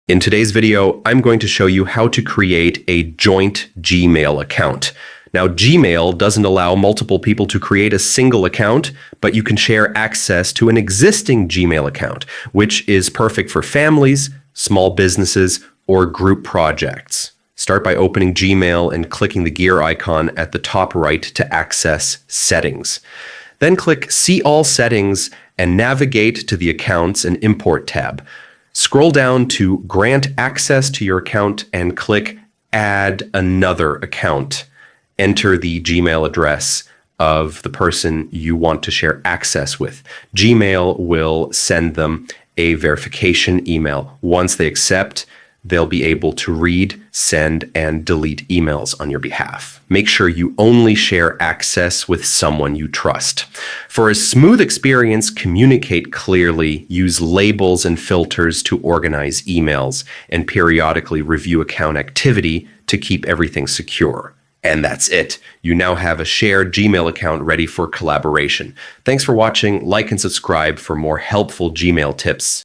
In today's video, I'm going to show you how to create a joint Gmail account. Now, Gmail doesn't allow multiple people to create a single account, but you can share access to an existing Gmail account, which is perfect for families, small businesses, or group projects. Start by opening Gmail and clicking the gear icon at the top right to access Settings. Then click See All Settings and navigate to the Accounts and Import tab. Scroll down to Grant Access to your account and click Add Another Account. Enter the Gmail address of the person you want to share access with. Gmail will send them a verification email. Once they accept, they'll be able to read, send, and delete emails on your behalf. Make sure you only share access with someone you trust. For a smooth experience, communicate clearly, use labels and filters to organize emails, and periodically review account activity to keep everything secure. And that's it. You now have a shared Gmail account ready for collaboration. Thanks for watching. Like and subscribe for more helpful Gmail tips.